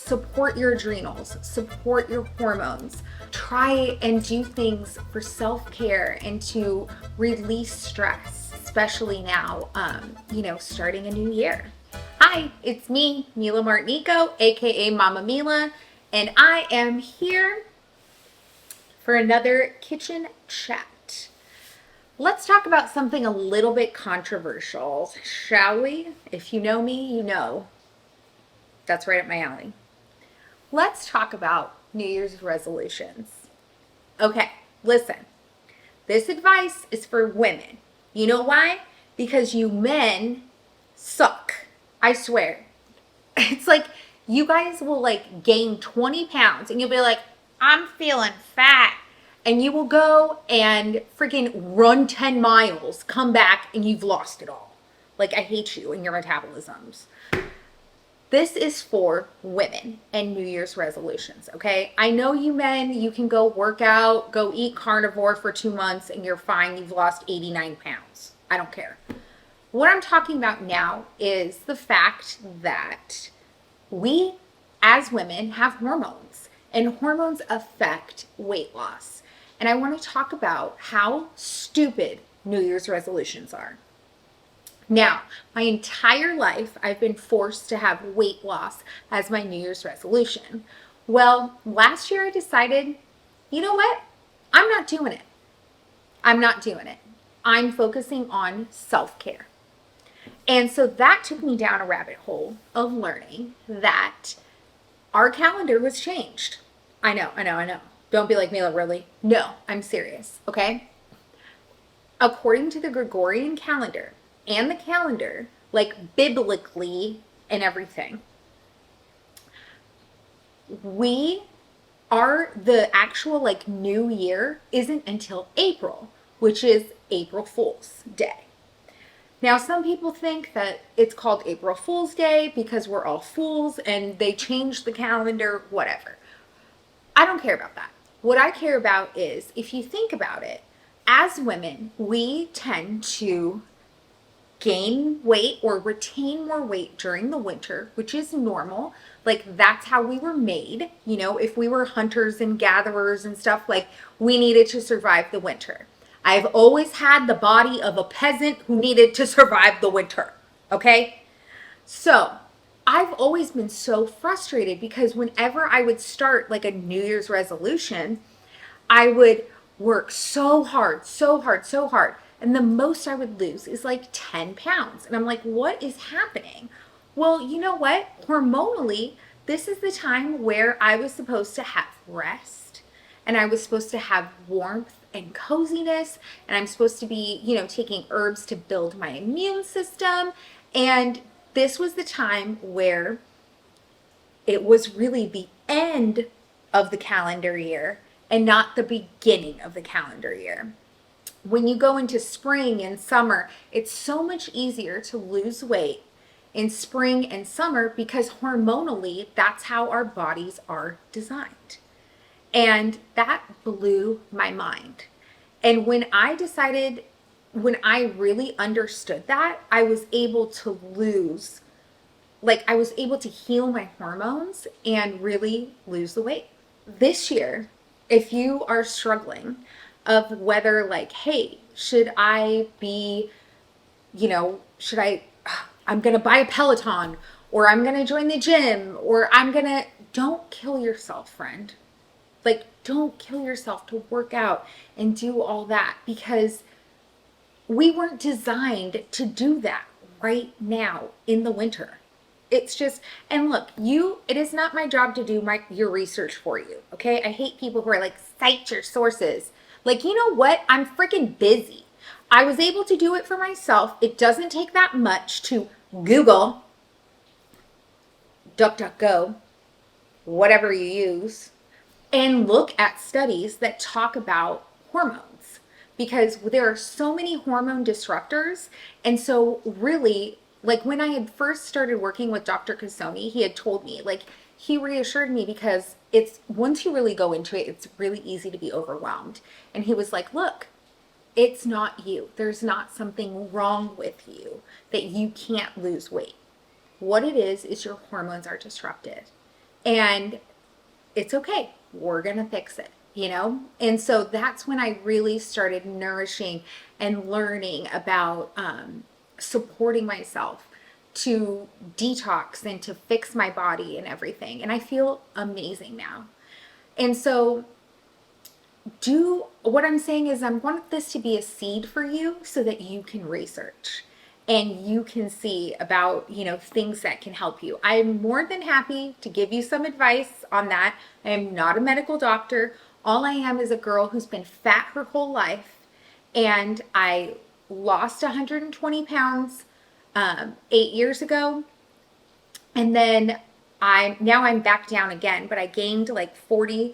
support your adrenals, support your hormones. Try and do things for self-care and to release stress, especially now, starting a new year. Hi, it's me, Mila Martinico, aka Mama Mila, and I am here for another kitchen chat. Let's talk about something a little bit controversial, shall we? If you know me, you know that's right up my alley. Let's talk about New Year's resolutions. Okay, listen. This advice is for women. You know why? Because you men suck. I swear. It's like you guys will like gain 20 pounds and you'll be like, I'm feeling fat. And you will go and freaking run 10 miles, come back, and you've lost it all. Like, I hate you and your metabolisms. This is for women and New Year's resolutions, okay? I know you men, you can go work out, go eat carnivore for 2 months, and you're fine. You've lost 89 pounds. I don't care. What I'm talking about now is the fact that we, as women, have hormones, and hormones affect weight loss. And I want to talk about how stupid New Year's resolutions are. Now, my entire life, I've been forced to have weight loss as my New Year's resolution. Well, last year I decided, you know what? I'm not doing it. I'm not doing it. I'm focusing on self-care. And so that took me down a rabbit hole of learning that our calendar was changed. I know. Don't be like, Mila, really? No, I'm serious, okay? According to the Gregorian calendar, and the calendar, like biblically and everything, the actual like new year isn't until April, which is April Fool's Day. Now, some people think that it's called April Fool's Day because we're all fools and they changed the calendar, whatever. I don't care about that. What I care about is, if you think about it, as women, we tend to gain weight or retain more weight during the winter, which is normal. Like, that's how we were made. You know, if we were hunters and gatherers and stuff, like, we needed to survive the winter. I've always had the body of a peasant who needed to survive the winter. Okay? So, I've always been so frustrated because whenever I would start like a New Year's resolution, I would work so hard. And the most I would lose is like 10 pounds. And I'm like, what is happening? Well, you know what? Hormonally, this is the time where I was supposed to have rest and I was supposed to have warmth and coziness. And I'm supposed to be, taking herbs to build my immune system. And this was the time where it was really the end of the calendar year and not the beginning of the calendar year. When you go into spring and summer, it's so much easier to lose weight in spring and summer because hormonally, that's how our bodies are designed. And that blew my mind. And when I really understood that, I was able to heal my hormones and really lose the weight. This year, if you are struggling of whether like, hey, I'm going to buy a Peloton, or I'm going to join the gym, or don't kill yourself, friend. Like, don't kill yourself to work out and do all that, because we weren't designed to do that right now in the winter. It's just, and look, it is not my job to do your research for you, okay? I hate people who are like, cite your sources. Like, you know what? I'm freaking busy. I was able to do it for myself. It doesn't take that much to Google, DuckDuckGo, whatever you use, and look at studies that talk about hormones, because there are so many hormone disruptors. And so really, like when I had first started working with Dr. Kasoni, he had told me, like, he reassured me, because once you really go into it, it's really easy to be overwhelmed. And he was like, look, it's not you. There's not something wrong with you that you can't lose weight. What it is your hormones are disrupted. And it's okay. We're going to fix it, you know? And so that's when I really started nourishing and learning about supporting myself to detox and to fix my body and everything. And I feel amazing now. And so do what I'm saying is I want this to be a seed for you so that you can research and you can see about, things that can help you. I'm more than happy to give you some advice on that. I am not a medical doctor. All I am is a girl who's been fat her whole life, and I lost 120 pounds 8 years ago, and then I'm back down again, but I gained like 40,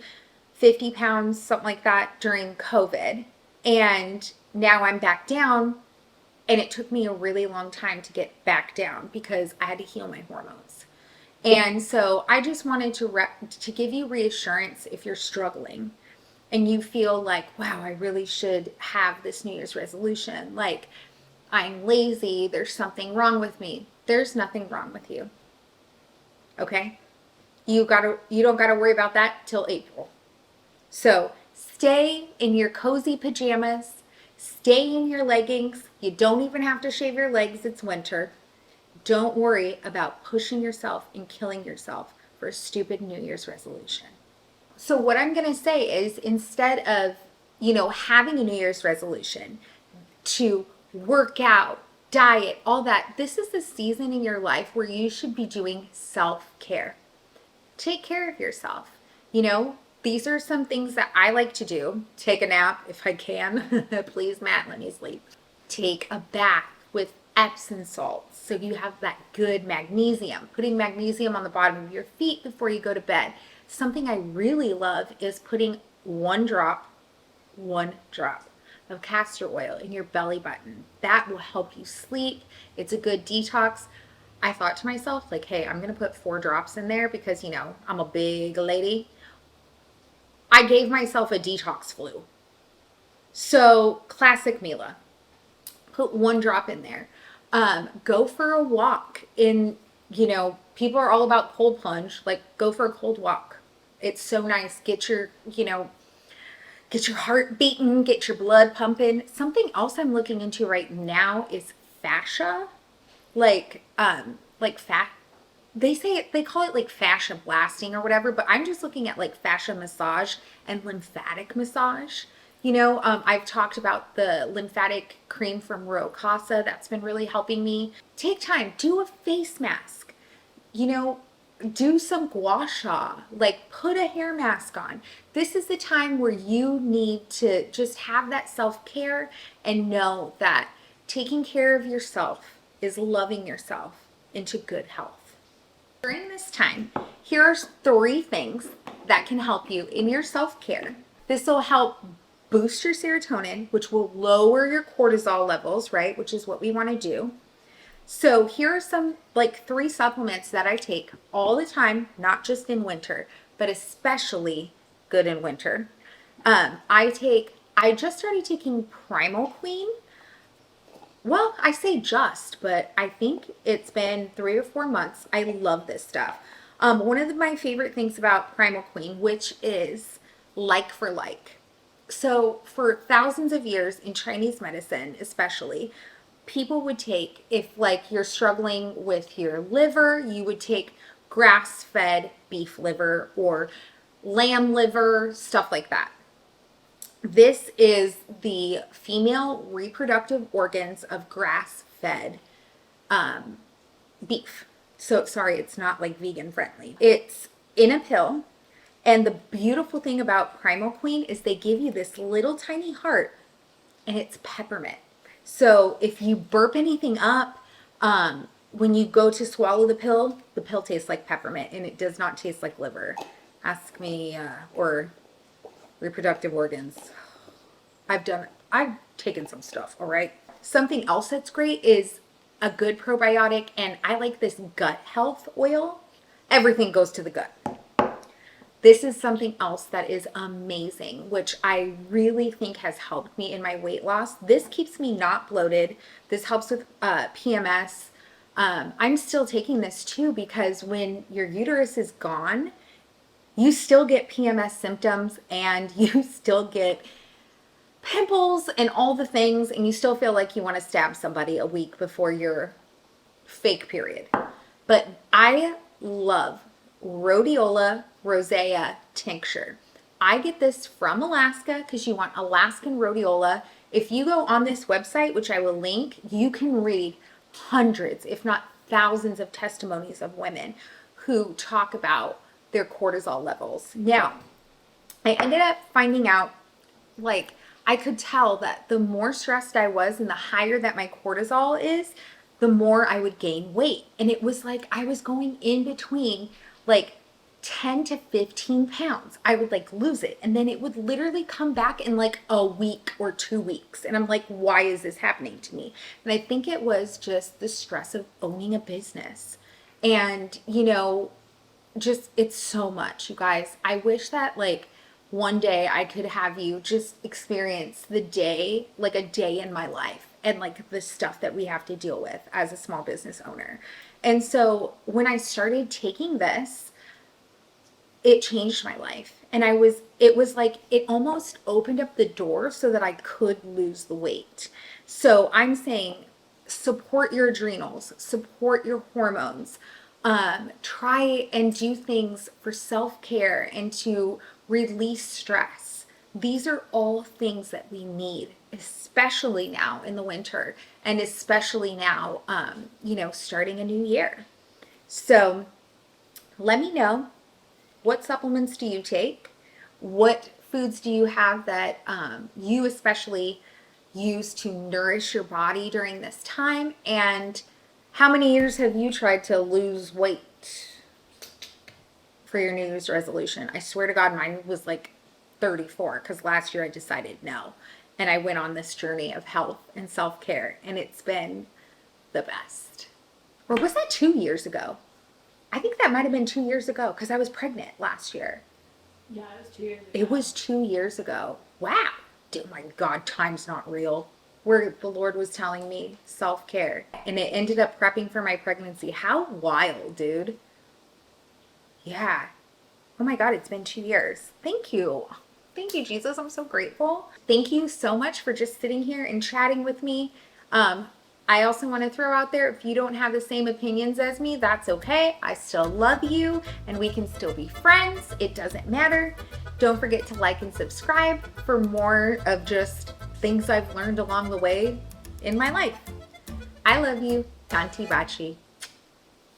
50 pounds, something like that during COVID. And now I'm back down, and it took me a really long time to get back down because I had to heal my hormones. And so I just wanted to give you reassurance if you're struggling and you feel like, wow, I really should have this New Year's resolution. Like, I'm lazy, there's something wrong with me. There's nothing wrong with you. Okay? You don't gotta worry about that till April. So stay in your cozy pajamas, stay in your leggings. You don't even have to shave your legs, it's winter. Don't worry about pushing yourself and killing yourself for a stupid New Year's resolution. So what I'm gonna say is, instead of, having a New Year's resolution to work out, diet, all that, this is the season in your life where you should be doing self-care. Take care of yourself. These are some things that I like to do. Take a nap if I can. Please, Matt, let me sleep. Take a bath with Epsom salts so you have that good magnesium. Putting magnesium on the bottom of your feet before you go to bed. Something I really love is putting one drop of castor oil in your belly button. That will help you sleep. It's a good detox. I thought to myself, like, hey, I'm going to put 4 drops in there because, I'm a big lady. I gave myself a detox flu. So, classic Mila. Put 1 drop in there. Go for a walk people are all about cold plunge. Like, go for a cold walk. It's so nice. Get your heart beating, get your blood pumping. Something else I'm looking into right now is fascia. Like fat. They call it like fascia blasting or whatever, but I'm just looking at like fascia massage and lymphatic massage. I've talked about the lymphatic cream from Ro Casa. That's been really helping me. Take time, do a face mask. Do some gua sha, like put a hair mask on. This is the time where you need to just have that self-care and know that taking care of yourself is loving yourself into good health. During this time, here are 3 things that can help you in your self-care. This will help boost your serotonin, which will lower your cortisol levels, right? Which is what we want to do. So here are some 3 supplements that I take all the time, not just in winter, but especially good in winter. I just started taking Primal Queen. Well, I say just, but I think it's been 3 or 4 months. I love this stuff. One of my favorite things about Primal Queen, which is like for like. So for thousands of years in Chinese medicine, especially, people would take, if you're struggling with your liver, you would take grass-fed beef liver or lamb liver, stuff like that. This is the female reproductive organs of grass-fed beef. So sorry, it's not vegan friendly. It's in a pill. And the beautiful thing about Primal Queen is they give you this little tiny heart, and it's peppermint. So if you burp anything up, when you go to swallow the pill tastes like peppermint, and it does not taste like liver. Ask me, or reproductive organs. I've taken some stuff, all right? Something else that's great is a good probiotic, and I like this gut health oil. Everything goes to the gut. This is something else that is amazing, which I really think has helped me in my weight loss. This keeps me not bloated. This helps with PMS. I'm still taking this too because when your uterus is gone, you still get PMS symptoms and you still get pimples and all the things, and you still feel like you want to stab somebody a week before your fake period. But I love rhodiola rosea tincture. I get this from Alaska because you want Alaskan rhodiola. If you go on this website, which I will link, you can read hundreds, if not thousands, of testimonies of women who talk about their cortisol levels. Now, I ended up finding out, like, I could tell that the more stressed I was and the higher that my cortisol is, the more I would gain weight. And it was like I was going in between like 10 to 15 pounds. I would like lose it, and then it would literally come back in like a week or 2 weeks. And I'm like, why is this happening to me? And I think it was just the stress of owning a business. And, you know, just it's so much, you guys. I wish that like one day I could have you just experience the day, like a day in my life, and like the stuff that we have to deal with as a small business owner. And so when I started taking this, it changed my life. And it was like it almost opened up the door so that I could lose the weight. So I'm saying support your adrenals, support your hormones. Try and do things for self-care and to release stress. These are all things that we need, especially now in the winter, and especially now, you know, starting a new year. So let me know, what supplements do you take? What foods do you have that you especially use to nourish your body during this time? And how many years have you tried to lose weight for your New Year's resolution? I swear to God, mine was like 34 because last year I decided no. And I went on this journey of health and self-care, and it's been the best. Or was that 2 years ago? I think that might have been 2 years ago because I was pregnant last year. Yeah, it was 2 years ago. It was 2 years ago. Wow. Oh my God, time's not real. Where the Lord was telling me self-care, and it ended up prepping for my pregnancy. How wild, dude. Yeah. Oh my God, it's been 2 years. Thank you. Thank you, Jesus. I'm so grateful. Thank you so much for just sitting here and chatting with me. I also want to throw out there, if you don't have the same opinions as me, that's okay. I still love you and we can still be friends. It doesn't matter. Don't forget to like and subscribe for more of just things I've learned along the way in my life. I love you. Tanti Bachi.